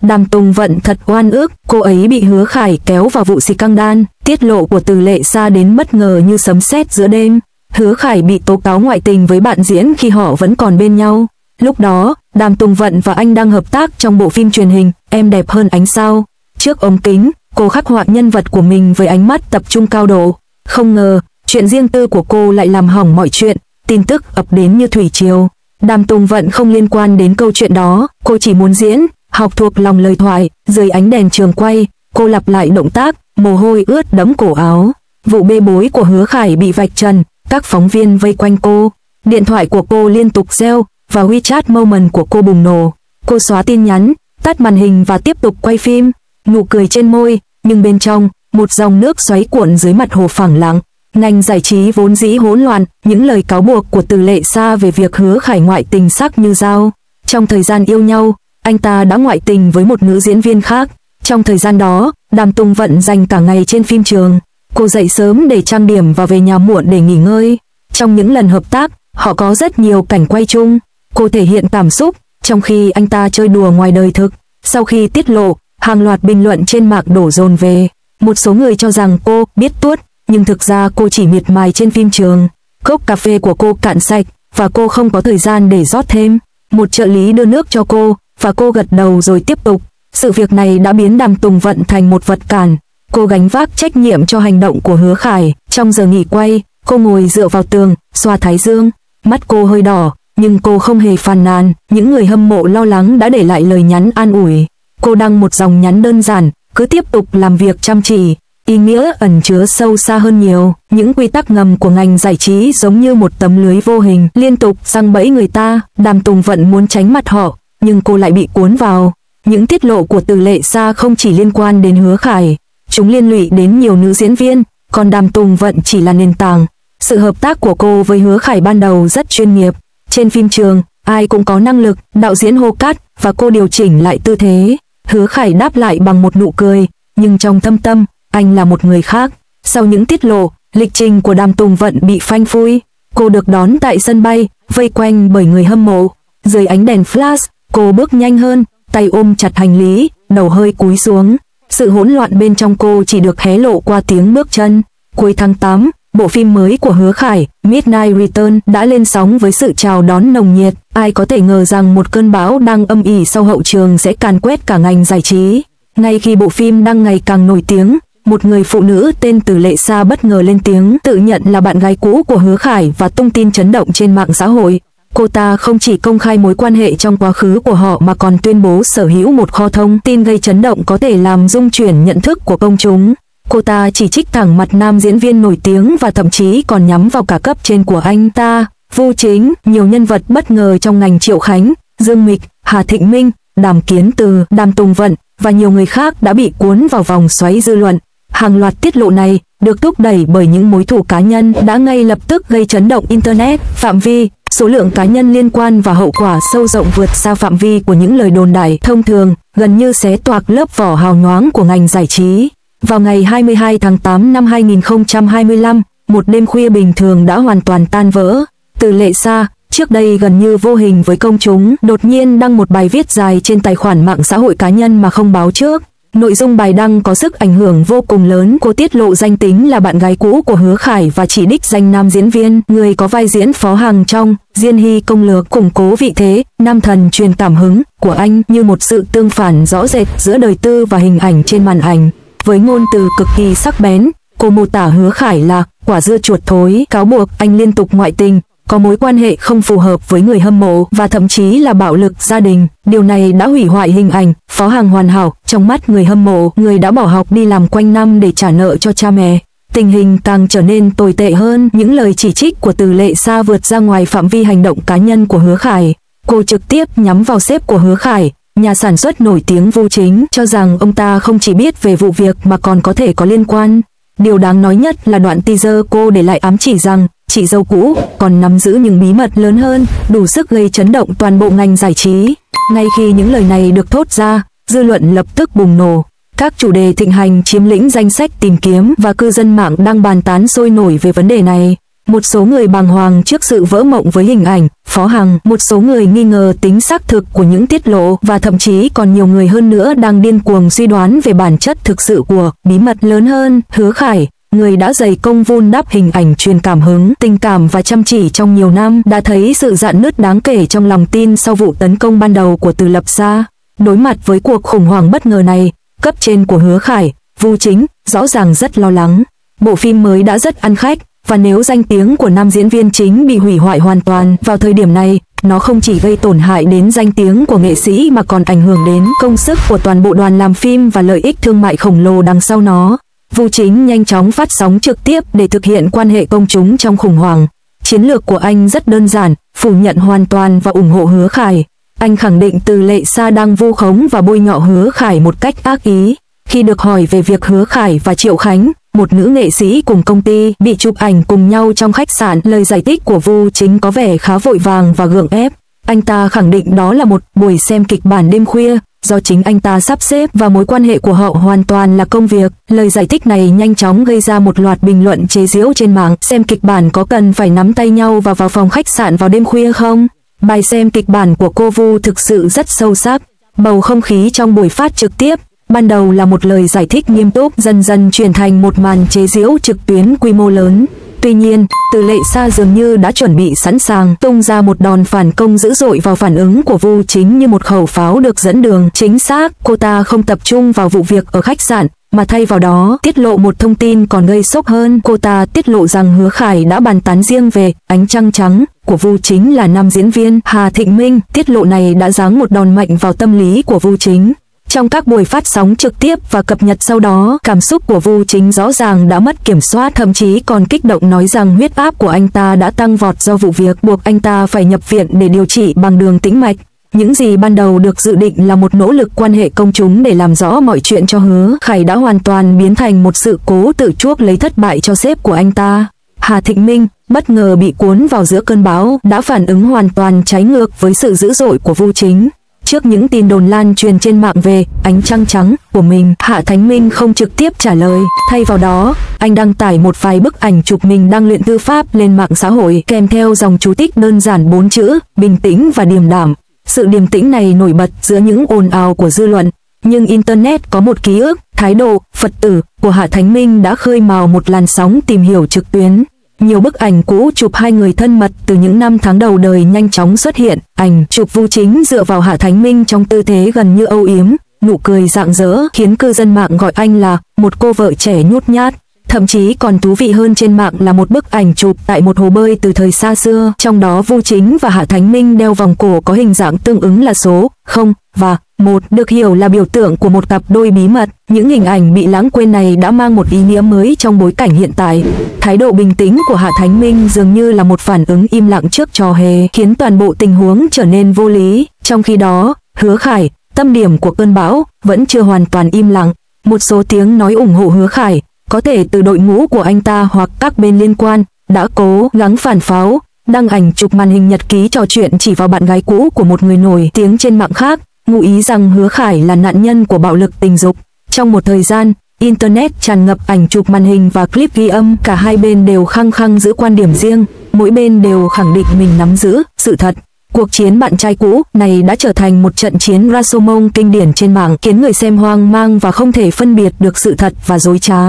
Đàm Tùng Vận thật oan ức, cô ấy bị Hứa Khải kéo vào vụ xì căng đan. Tiết lộ của Từ Lệ Sa đến bất ngờ như sấm sét giữa đêm. Hứa Khải bị tố cáo ngoại tình với bạn diễn khi họ vẫn còn bên nhau. Lúc đó, Đàm Tùng Vận và anh đang hợp tác trong bộ phim truyền hình Em đẹp hơn ánh sao. Trước ống kính, cô khắc họa nhân vật của mình với ánh mắt tập trung cao độ. Không ngờ, chuyện riêng tư của cô lại làm hỏng mọi chuyện, tin tức ập đến như thủy triều. Đàm Tùng Vận không liên quan đến câu chuyện đó, cô chỉ muốn diễn, học thuộc lòng lời thoại. Dưới ánh đèn trường quay, cô lặp lại động tác, mồ hôi ướt đẫm cổ áo. Vụ bê bối của Hứa Khải bị vạch trần, các phóng viên vây quanh cô. Điện thoại của cô liên tục reo, và WeChat Moment của cô bùng nổ. Cô xóa tin nhắn, tắt màn hình và tiếp tục quay phim. Nụ cười trên môi, nhưng bên trong, một dòng nước xoáy cuộn dưới mặt hồ phẳng lặng. Ngành giải trí vốn dĩ hỗn loạn, những lời cáo buộc của Từ Lệ Sa về việc Hứa Khải ngoại tình sắc như dao. Trong thời gian yêu nhau, anh ta đã ngoại tình với một nữ diễn viên khác. Trong thời gian đó, Đàm Tùng Vận dành cả ngày trên phim trường. Cô dậy sớm để trang điểm và về nhà muộn để nghỉ ngơi. Trong những lần hợp tác, họ có rất nhiều cảnh quay chung. Cô thể hiện cảm xúc, trong khi anh ta chơi đùa ngoài đời thực. Sau khi tiết lộ, hàng loạt bình luận trên mạng đổ dồn về. Một số người cho rằng cô biết tuốt, nhưng thực ra cô chỉ miệt mài trên phim trường. Cốc cà phê của cô cạn sạch, và cô không có thời gian để rót thêm. Một trợ lý đưa nước cho cô, và cô gật đầu rồi tiếp tục. Sự việc này đã biến Đàm Tùng Vận thành một vật cản. Cô gánh vác trách nhiệm cho hành động của Hứa Khải. Trong giờ nghỉ quay, cô ngồi dựa vào tường, xoa thái dương. Mắt cô hơi đỏ, nhưng cô không hề phàn nàn. Những người hâm mộ lo lắng đã để lại lời nhắn an ủi. Cô đăng một dòng nhắn đơn giản, cứ tiếp tục làm việc chăm chỉ. Ý nghĩa ẩn chứa sâu xa hơn nhiều. Những quy tắc ngầm của ngành giải trí giống như một tấm lưới vô hình, liên tục giăng bẫy người ta. Đàm Tùng Vận muốn tránh mặt họ, nhưng cô lại bị cuốn vào. Những tiết lộ của Từ Lệ Sa không chỉ liên quan đến Hứa Khải, chúng liên lụy đến nhiều nữ diễn viên, còn Đàm Tùng Vận chỉ là nền tảng. Sự hợp tác của cô với Hứa Khải ban đầu rất chuyên nghiệp. Trên phim trường, ai cũng có năng lực, đạo diễn hô cắt, và cô điều chỉnh lại tư thế. Hứa Khải đáp lại bằng một nụ cười, nhưng trong thâm tâm, anh là một người khác. Sau những tiết lộ, lịch trình của Đàm Tùng Vận bị phanh phui. Cô được đón tại sân bay, vây quanh bởi người hâm mộ. Dưới ánh đèn flash, cô bước nhanh hơn, tay ôm chặt hành lý, đầu hơi cúi xuống. Sự hỗn loạn bên trong cô chỉ được hé lộ qua tiếng bước chân. Cuối tháng 8, bộ phim mới của Hứa Khải, Midnight Return, đã lên sóng với sự chào đón nồng nhiệt. Ai có thể ngờ rằng một cơn bão đang âm ỉ sau hậu trường sẽ càn quét cả ngành giải trí. Ngay khi bộ phim đang ngày càng nổi tiếng, một người phụ nữ tên Từ Lệ Sa bất ngờ lên tiếng, tự nhận là bạn gái cũ của Hứa Khải và tung tin chấn động trên mạng xã hội. Cô ta không chỉ công khai mối quan hệ trong quá khứ của họ mà còn tuyên bố sở hữu một kho thông tin gây chấn động có thể làm rung chuyển nhận thức của công chúng. Cô ta chỉ trích thẳng mặt nam diễn viên nổi tiếng và thậm chí còn nhắm vào cả cấp trên của anh ta. Vu Chính, nhiều nhân vật bất ngờ trong ngành Triệu Khánh, Dương Mịch, Hà Thịnh Minh, Đàm Kiến Từ, Đàm Tùng Vận và nhiều người khác đã bị cuốn vào vòng xoáy dư luận. Hàng loạt tiết lộ này được thúc đẩy bởi những mối thù cá nhân đã ngay lập tức gây chấn động Internet. Phạm vi, số lượng cá nhân liên quan và hậu quả sâu rộng vượt xa phạm vi của những lời đồn đại thông thường, gần như xé toạc lớp vỏ hào nhoáng của ngành giải trí. Vào ngày 22 tháng 8 năm 2025, một đêm khuya bình thường đã hoàn toàn tan vỡ. Từ Lệ Sa, trước đây gần như vô hình với công chúng, đột nhiên đăng một bài viết dài trên tài khoản mạng xã hội cá nhân mà không báo trước. Nội dung bài đăng có sức ảnh hưởng vô cùng lớn. Cô tiết lộ danh tính là bạn gái cũ của Hứa Khải và chỉ đích danh nam diễn viên, người có vai diễn Phó Hằng trong Diên Hy Công Lược, củng cố vị thế nam thần truyền cảm hứng của anh như một sự tương phản rõ rệt giữa đời tư và hình ảnh trên màn ảnh. Với ngôn từ cực kỳ sắc bén, cô mô tả Hứa Khải là quả dưa chuột thối, cáo buộc anh liên tục ngoại tình, có mối quan hệ không phù hợp với người hâm mộ và thậm chí là bạo lực gia đình. Điều này đã hủy hoại hình ảnh Phó Hằng hoàn hảo trong mắt người hâm mộ, người đã bỏ học đi làm quanh năm để trả nợ cho cha mẹ. Tình hình càng trở nên tồi tệ hơn, những lời chỉ trích của Từ Lệ Sa vượt ra ngoài phạm vi hành động cá nhân của Hứa Khải. Cô trực tiếp nhắm vào sếp của Hứa Khải, nhà sản xuất nổi tiếng Vu Chính, cho rằng ông ta không chỉ biết về vụ việc mà còn có thể có liên quan. Điều đáng nói nhất là đoạn teaser cô để lại ám chỉ rằng chị dâu cũ còn nắm giữ những bí mật lớn hơn, đủ sức gây chấn động toàn bộ ngành giải trí. Ngay khi những lời này được thốt ra, dư luận lập tức bùng nổ. Các chủ đề thịnh hành chiếm lĩnh danh sách tìm kiếm và cư dân mạng đang bàn tán sôi nổi về vấn đề này. Một số người bàng hoàng trước sự vỡ mộng với hình ảnh Phó Hằng, một số người nghi ngờ tính xác thực của những tiết lộ, và thậm chí còn nhiều người hơn nữa đang điên cuồng suy đoán về bản chất thực sự của bí mật lớn hơn. Hứa Khải, người đã dày công vun đắp hình ảnh truyền cảm hứng, tình cảm và chăm chỉ trong nhiều năm, đã thấy sự rạn nứt đáng kể trong lòng tin sau vụ tấn công ban đầu của Từ Lập Sa. Đối mặt với cuộc khủng hoảng bất ngờ này, cấp trên của Hứa Khải, Vu Chính, rõ ràng rất lo lắng. Bộ phim mới đã rất ăn khách, và nếu danh tiếng của nam diễn viên chính bị hủy hoại hoàn toàn vào thời điểm này, nó không chỉ gây tổn hại đến danh tiếng của nghệ sĩ mà còn ảnh hưởng đến công sức của toàn bộ đoàn làm phim và lợi ích thương mại khổng lồ đằng sau nó. Vu Chính nhanh chóng phát sóng trực tiếp để thực hiện quan hệ công chúng trong khủng hoảng. Chiến lược của anh rất đơn giản, phủ nhận hoàn toàn và ủng hộ Hứa Khải. Anh khẳng định Từ Lệ Sa đang vu khống và bôi nhọ Hứa Khải một cách ác ý. Khi được hỏi về việc Hứa Khải và Triệu Khánh, một nữ nghệ sĩ cùng công ty, bị chụp ảnh cùng nhau trong khách sạn, lời giải thích của Vu Chính có vẻ khá vội vàng và gượng ép. Anh ta khẳng định đó là một buổi xem kịch bản đêm khuya, do chính anh ta sắp xếp, và mối quan hệ của họ hoàn toàn là công việc. Lời giải thích này nhanh chóng gây ra một loạt bình luận chế giễu trên mạng. Xem kịch bản có cần phải nắm tay nhau và vào phòng khách sạn vào đêm khuya không? Bài xem kịch bản của cô Vu thực sự rất sâu sắc. Bầu không khí trong buổi phát trực tiếp ban đầu là một lời giải thích nghiêm túc, dần dần chuyển thành một màn chế giễu trực tuyến quy mô lớn. Tuy nhiên, Từ Lệ Sa dường như đã chuẩn bị sẵn sàng, tung ra một đòn phản công dữ dội vào phản ứng của Vu Chính như một khẩu pháo được dẫn đường. Chính xác, cô ta không tập trung vào vụ việc ở khách sạn, mà thay vào đó tiết lộ một thông tin còn gây sốc hơn. Cô ta tiết lộ rằng Hứa Khải đã bàn tán riêng về Ánh Trăng Trắng của Vu Chính là nam diễn viên Hà Thịnh Minh. Tiết lộ này đã giáng một đòn mạnh vào tâm lý của Vu Chính. Trong các buổi phát sóng trực tiếp và cập nhật sau đó, cảm xúc của Vu Chính rõ ràng đã mất kiểm soát, thậm chí còn kích động nói rằng huyết áp của anh ta đã tăng vọt do vụ việc, buộc anh ta phải nhập viện để điều trị bằng đường tĩnh mạch. Những gì ban đầu được dự định là một nỗ lực quan hệ công chúng để làm rõ mọi chuyện cho Hứa Khải đã hoàn toàn biến thành một sự cố tự chuốc lấy thất bại cho sếp của anh ta. Hà Thịnh Minh, bất ngờ bị cuốn vào giữa cơn bão, đã phản ứng hoàn toàn trái ngược với sự dữ dội của Vu Chính. Trước những tin đồn lan truyền trên mạng về Ánh Trăng Trắng của mình, Hạ Thánh Minh không trực tiếp trả lời. Thay vào đó, anh đăng tải một vài bức ảnh chụp mình đang luyện thư pháp lên mạng xã hội, kèm theo dòng chú thích đơn giản 4 chữ: bình tĩnh và điềm đạm. Sự điềm tĩnh này nổi bật giữa những ồn ào của dư luận. Nhưng Internet có một ký ức, thái độ, Phật tử của Hạ Thánh Minh đã khơi mào một làn sóng tìm hiểu trực tuyến. Nhiều bức ảnh cũ chụp hai người thân mật từ những năm tháng đầu đời nhanh chóng xuất hiện. Ảnh chụp Vu Chính dựa vào Hạ Thánh Minh trong tư thế gần như âu yếm, nụ cười rạng rỡ, khiến cư dân mạng gọi anh là một cô vợ trẻ nhút nhát. Thậm chí còn thú vị hơn, trên mạng là một bức ảnh chụp tại một hồ bơi từ thời xa xưa. Trong đó Vu Chính và Hạ Thánh Minh đeo vòng cổ có hình dạng tương ứng là số 0 và 1, được hiểu là biểu tượng của một cặp đôi bí mật. Những hình ảnh bị lãng quên này đã mang một ý nghĩa mới trong bối cảnh hiện tại. Thái độ bình tĩnh của Hạ Thánh Minh dường như là một phản ứng im lặng trước trò hề, khiến toàn bộ tình huống trở nên vô lý. Trong khi đó, Hứa Khải, tâm điểm của cơn bão, vẫn chưa hoàn toàn im lặng. Một số tiếng nói ủng hộ Hứa Khải, có thể từ đội ngũ của anh ta hoặc các bên liên quan, đã cố gắng phản pháo, đăng ảnh chụp màn hình nhật ký trò chuyện chỉ vào bạn gái cũ của một người nổi tiếng trên mạng khác, ngụ ý rằng Hứa Khải là nạn nhân của bạo lực tình dục. Trong một thời gian, Internet tràn ngập ảnh chụp màn hình và clip ghi âm, cả hai bên đều khăng khăng giữ quan điểm riêng, mỗi bên đều khẳng định mình nắm giữ sự thật. Cuộc chiến bạn trai cũ này đã trở thành một trận chiến Rashomon kinh điển trên mạng, khiến người xem hoang mang và không thể phân biệt được sự thật và dối trá.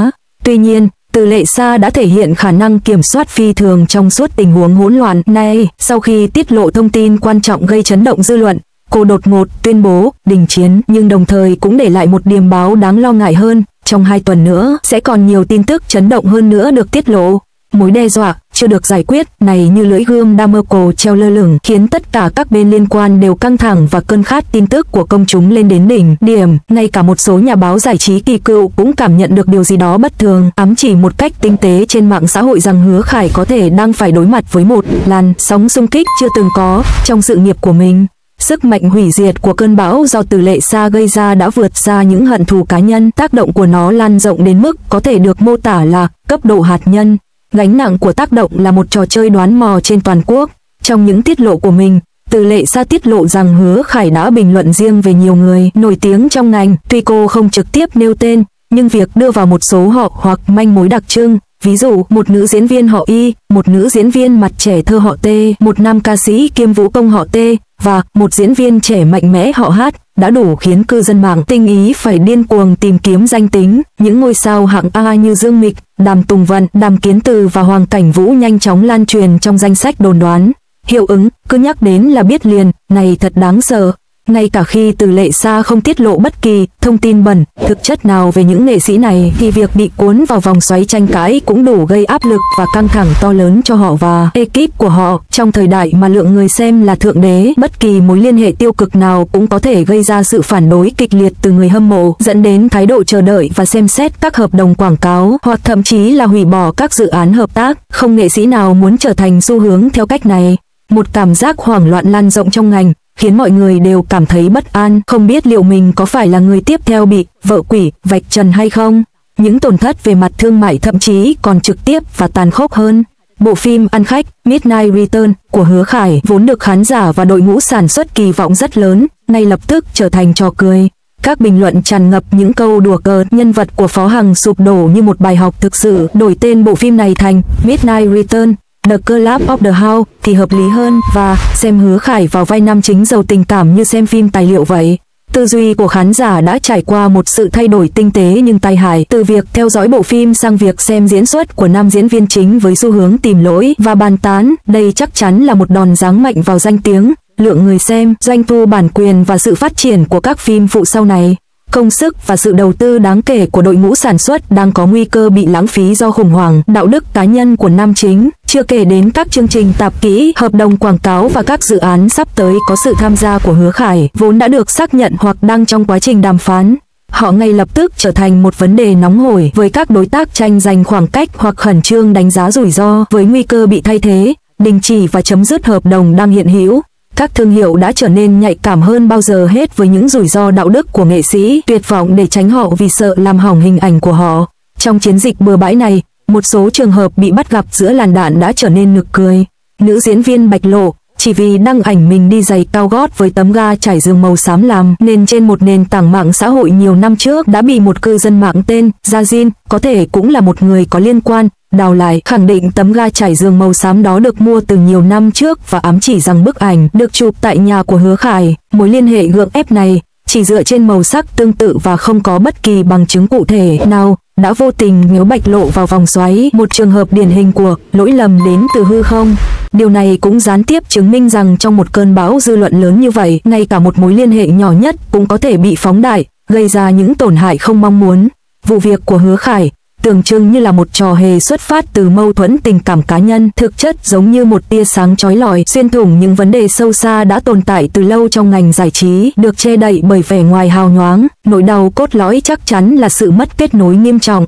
Tuy nhiên, Từ Lệ Sa đã thể hiện khả năng kiểm soát phi thường trong suốt tình huống hỗn loạn này. Sau khi tiết lộ thông tin quan trọng gây chấn động dư luận, cô đột ngột tuyên bố đình chiến, nhưng đồng thời cũng để lại một điềm báo đáng lo ngại hơn. Trong 2 tuần nữa, sẽ còn nhiều tin tức chấn động hơn nữa được tiết lộ. Mối đe dọa chưa được giải quyết này như lưỡi gươm Damocles treo lơ lửng, khiến tất cả các bên liên quan đều căng thẳng và cơn khát tin tức của công chúng lên đến đỉnh điểm. Ngay cả một số nhà báo giải trí kỳ cựu cũng cảm nhận được điều gì đó bất thường, ám chỉ một cách tinh tế trên mạng xã hội rằng Hứa Khải có thể đang phải đối mặt với một làn sóng xung kích chưa từng có trong sự nghiệp của mình. Sức mạnh hủy diệt của cơn bão do Từ Lệ Sa gây ra đã vượt xa những hận thù cá nhân, tác động của nó lan rộng đến mức có thể được mô tả là cấp độ hạt nhân. Gánh nặng của tác động là một trò chơi đoán mò trên toàn quốc. Trong những tiết lộ của mình, Từ Lệ Sa tiết lộ rằng Hứa Khải đã bình luận riêng về nhiều người nổi tiếng trong ngành. Tuy cô không trực tiếp nêu tên, nhưng việc đưa vào một số họ hoặc manh mối đặc trưng Ví dụ, một nữ diễn viên họ Y, một nữ diễn viên mặt trẻ thơ họ T, một nam ca sĩ kiêm vũ công họ T, và một diễn viên trẻ mạnh mẽ họ H, đã đủ khiến cư dân mạng tinh ý phải điên cuồng tìm kiếm danh tính. Những ngôi sao hạng A như Dương Mịch, Đàm Tùng Vận, Đàm Kiến Từ và Hoàng Cảnh Vũ nhanh chóng lan truyền trong danh sách đồn đoán. Hiệu ứng, cứ nhắc đến là biết liền, này thật đáng sợ. Ngay cả khi Từ Lệ Sa không tiết lộ bất kỳ thông tin bẩn, thực chất nào về những nghệ sĩ này, thì việc bị cuốn vào vòng xoáy tranh cãi cũng đủ gây áp lực và căng thẳng to lớn cho họ và ekip của họ. Trong thời đại mà lượng người xem là thượng đế, bất kỳ mối liên hệ tiêu cực nào cũng có thể gây ra sự phản đối kịch liệt từ người hâm mộ, dẫn đến thái độ chờ đợi và xem xét các hợp đồng quảng cáo, hoặc thậm chí là hủy bỏ các dự án hợp tác. Không nghệ sĩ nào muốn trở thành xu hướng theo cách này. Một cảm giác hoảng loạn lan rộng trong ngành, khiến mọi người đều cảm thấy bất an, không biết liệu mình có phải là người tiếp theo bị vợ quỷ vạch trần hay không. Những tổn thất về mặt thương mại thậm chí còn trực tiếp và tàn khốc hơn. Bộ phim ăn khách Midnight Return của Hứa Khải vốn được khán giả và đội ngũ sản xuất kỳ vọng rất lớn, ngay lập tức trở thành trò cười. Các bình luận tràn ngập những câu đùa cợt, nhân vật của Phó Hằng sụp đổ như một bài học thực sự. Đổi tên bộ phim này thành Midnight Return, The Collapse of the House thì hợp lý hơn, và xem Hứa Khải vào vai nam chính giàu tình cảm như xem phim tài liệu vậy. Tư duy của khán giả đã trải qua một sự thay đổi tinh tế nhưng tai hại, từ việc theo dõi bộ phim sang việc xem diễn xuất của nam diễn viên chính với xu hướng tìm lỗi và bàn tán. Đây chắc chắn là một đòn giáng mạnh vào danh tiếng, lượng người xem, doanh thu bản quyền và sự phát triển của các phim phụ sau này. Công sức và sự đầu tư đáng kể của đội ngũ sản xuất đang có nguy cơ bị lãng phí do khủng hoảng đạo đức cá nhân của nam chính, chưa kể đến các chương trình tạp kỹ, hợp đồng quảng cáo và các dự án sắp tới có sự tham gia của Hứa Khải, vốn đã được xác nhận hoặc đang trong quá trình đàm phán. Họ ngay lập tức trở thành một vấn đề nóng hổi với các đối tác tranh giành khoảng cách hoặc khẩn trương đánh giá rủi ro với nguy cơ bị thay thế, đình chỉ và chấm dứt hợp đồng đang hiện hữu. Các thương hiệu đã trở nên nhạy cảm hơn bao giờ hết với những rủi ro đạo đức của nghệ sĩ, tuyệt vọng để tránh họ vì sợ làm hỏng hình ảnh của họ. Trong chiến dịch bừa bãi này, một số trường hợp bị bắt gặp giữa làn đạn đã trở nên nực cười. Nữ diễn viên Bạch Lộ, chỉ vì đăng ảnh mình đi giày cao gót với tấm ga trải giường màu xám làm nên trên một nền tảng mạng xã hội nhiều năm trước đã bị một cư dân mạng tên Jazin, có thể cũng là một người có liên quan, đào lại, khẳng định tấm ga trải giường màu xám đó được mua từ nhiều năm trước và ám chỉ rằng bức ảnh được chụp tại nhà của Hứa Khải. Mối liên hệ gượng ép này, chỉ dựa trên màu sắc tương tự và không có bất kỳ bằng chứng cụ thể nào, đã vô tình kéo Bạch Lộ vào vòng xoáy, một trường hợp điển hình của lỗi lầm đến từ hư không. Điều này cũng gián tiếp chứng minh rằng trong một cơn bão dư luận lớn như vậy, ngay cả một mối liên hệ nhỏ nhất cũng có thể bị phóng đại, gây ra những tổn hại không mong muốn. Vụ việc của Hứa Khải tưởng chừng như là một trò hề xuất phát từ mâu thuẫn tình cảm cá nhân, thực chất giống như một tia sáng chói lọi xuyên thủng những vấn đề sâu xa đã tồn tại từ lâu trong ngành giải trí, được che đậy bởi vẻ ngoài hào nhoáng. Nỗi đau cốt lõi chắc chắn là sự mất kết nối nghiêm trọng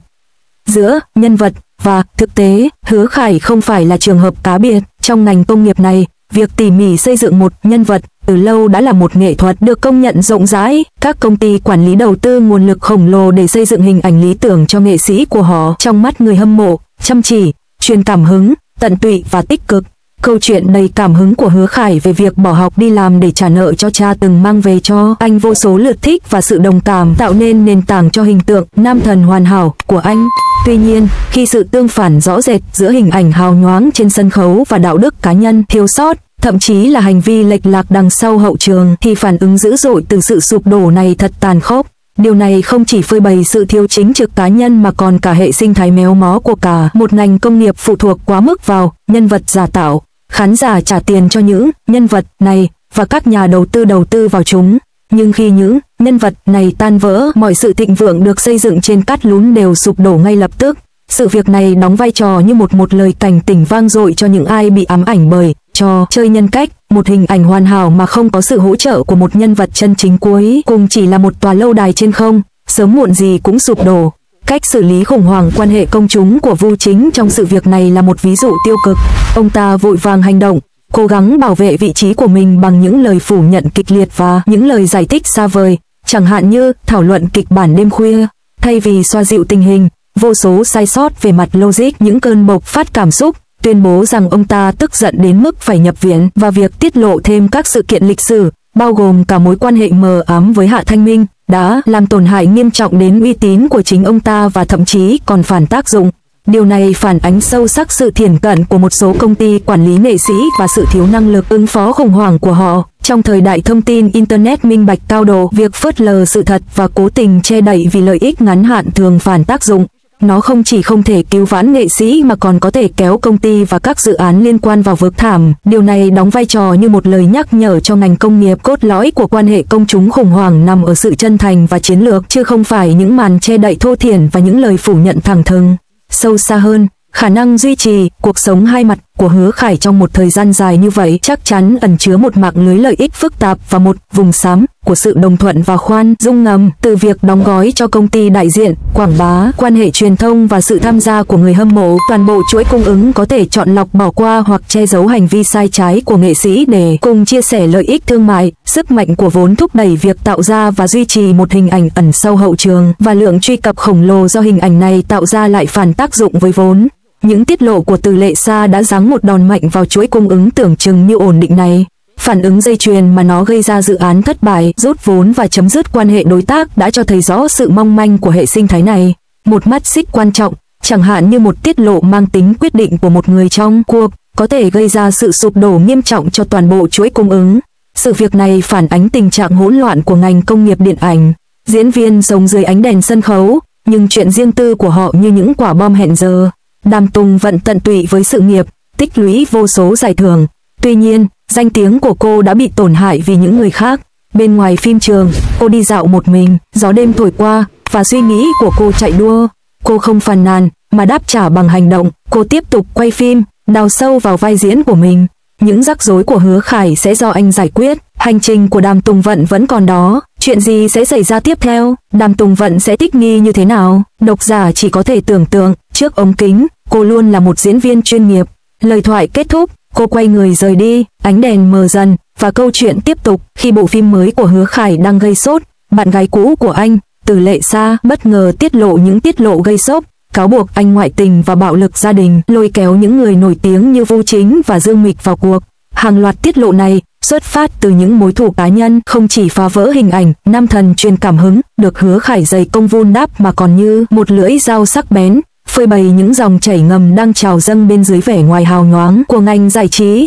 giữa nhân vật và thực tế. Hứa Khải không phải là trường hợp cá biệt. Trong ngành công nghiệp này, việc tỉ mỉ xây dựng một nhân vật từ lâu đã là một nghệ thuật được công nhận rộng rãi. Các công ty quản lý đầu tư nguồn lực khổng lồ để xây dựng hình ảnh lý tưởng cho nghệ sĩ của họ trong mắt người hâm mộ, chăm chỉ, truyền cảm hứng, tận tụy và tích cực. Câu chuyện đầy cảm hứng của Hứa Khải về việc bỏ học đi làm để trả nợ cho cha từng mang về cho anh vô số lượt thích và sự đồng cảm, tạo nên nền tảng cho hình tượng nam thần hoàn hảo của anh. Tuy nhiên, khi sự tương phản rõ rệt giữa hình ảnh hào nhoáng trên sân khấu và đạo đức cá nhân thiếu sót, thậm chí là hành vi lệch lạc đằng sau hậu trường, thì phản ứng dữ dội từ sự sụp đổ này thật tàn khốc. Điều này không chỉ phơi bày sự thiếu chính trực cá nhân mà còn cả hệ sinh thái méo mó của cả một ngành công nghiệp phụ thuộc quá mức vào nhân vật giả tạo. Khán giả trả tiền cho những nhân vật này và các nhà đầu tư vào chúng. Nhưng khi những nhân vật này tan vỡ, mọi sự thịnh vượng được xây dựng trên cát lún đều sụp đổ ngay lập tức. Sự việc này đóng vai trò như một lời cảnh tỉnh vang dội cho những ai bị ám ảnh bởi trò chơi nhân cách, một hình ảnh hoàn hảo mà không có sự hỗ trợ của một nhân vật chân chính, cuối cùng chỉ là một tòa lâu đài trên không, sớm muộn gì cũng sụp đổ. Cách xử lý khủng hoảng quan hệ công chúng của Vu Chính trong sự việc này là một ví dụ tiêu cực. Ông ta vội vàng hành động, cố gắng bảo vệ vị trí của mình bằng những lời phủ nhận kịch liệt và những lời giải thích xa vời, chẳng hạn như thảo luận kịch bản đêm khuya. Thay vì xoa dịu tình hình, vô số sai sót về mặt logic, những cơn bộc phát cảm xúc, tuyên bố rằng ông ta tức giận đến mức phải nhập viện, và việc tiết lộ thêm các sự kiện lịch sử, bao gồm cả mối quan hệ mờ ám với Hạ Thanh Minh, đã làm tổn hại nghiêm trọng đến uy tín của chính ông ta và thậm chí còn phản tác dụng. Điều này phản ánh sâu sắc sự thiển cận của một số công ty quản lý nghệ sĩ và sự thiếu năng lực ứng phó khủng hoảng của họ. Trong thời đại thông tin Internet minh bạch cao độ, việc phớt lờ sự thật và cố tình che đậy vì lợi ích ngắn hạn thường phản tác dụng. Nó không chỉ không thể cứu vãn nghệ sĩ mà còn có thể kéo công ty và các dự án liên quan vào vực thẳm. Điều này đóng vai trò như một lời nhắc nhở cho ngành công nghiệp. Cốt lõi của quan hệ công chúng khủng hoảng nằm ở sự chân thành và chiến lược, chứ không phải những màn che đậy thô thiển và những lời phủ nhận thẳng thừng. Sâu xa hơn, khả năng duy trì cuộc sống hai mặt của Hứa Khải trong một thời gian dài như vậy chắc chắn ẩn chứa một mạng lưới lợi ích phức tạp và một vùng xám của sự đồng thuận và khoan dung ngầm, từ việc đóng gói cho công ty đại diện, quảng bá, quan hệ truyền thông và sự tham gia của người hâm mộ. Toàn bộ chuỗi cung ứng có thể chọn lọc bỏ qua hoặc che giấu hành vi sai trái của nghệ sĩ để cùng chia sẻ lợi ích thương mại. Sức mạnh của vốn thúc đẩy việc tạo ra và duy trì một hình ảnh ẩn sau hậu trường, và lượng truy cập khổng lồ do hình ảnh này tạo ra lại phản tác dụng với vốn. Những tiết lộ của Từ Lệ Sa đã giáng một đòn mạnh vào chuỗi cung ứng tưởng chừng như ổn định này. Phản ứng dây chuyền mà nó gây ra, dự án thất bại, rút vốn và chấm dứt quan hệ đối tác, đã cho thấy rõ sự mong manh của hệ sinh thái này. Một mắt xích quan trọng, chẳng hạn như một tiết lộ mang tính quyết định của một người trong cuộc, có thể gây ra sự sụp đổ nghiêm trọng cho toàn bộ chuỗi cung ứng. Sự việc này phản ánh tình trạng hỗn loạn của ngành công nghiệp điện ảnh. Diễn viên sống dưới ánh đèn sân khấu, nhưng chuyện riêng tư của họ như những quả bom hẹn giờ. Đàm Tùng Vận tận tụy với sự nghiệp, tích lũy vô số giải thưởng. Tuy nhiên, danh tiếng của cô đã bị tổn hại vì những người khác. Bên ngoài phim trường, cô đi dạo một mình, gió đêm thổi qua, và suy nghĩ của cô chạy đua. Cô không phàn nàn, mà đáp trả bằng hành động. Cô tiếp tục quay phim, đào sâu vào vai diễn của mình. Những rắc rối của Hứa Khải sẽ do anh giải quyết. Hành trình của Đàm Tùng Vận vẫn còn đó. Chuyện gì sẽ xảy ra tiếp theo? Đàm Tùng Vận sẽ thích nghi như thế nào? Độc giả chỉ có thể tưởng tượng. Trước ống kính, cô luôn là một diễn viên chuyên nghiệp. Lời thoại kết thúc, cô quay người rời đi, ánh đèn mờ dần, và câu chuyện tiếp tục. Khi bộ phim mới của Hứa Khải đang gây sốt, bạn gái cũ của anh, Từ Lệ Sa, bất ngờ tiết lộ những tiết lộ gây sốc, cáo buộc anh ngoại tình và bạo lực gia đình, lôi kéo những người nổi tiếng như Vu Chính và Dương Mịch vào cuộc. Hàng loạt tiết lộ này xuất phát từ những mối thù cá nhân, không chỉ phá vỡ hình ảnh nam thần truyền cảm hứng được Hứa Khải dày công vun đắp, mà còn như một lưỡi dao sắc bén phơi bày những dòng chảy ngầm đang trào dâng bên dưới vẻ ngoài hào nhoáng của ngành giải trí.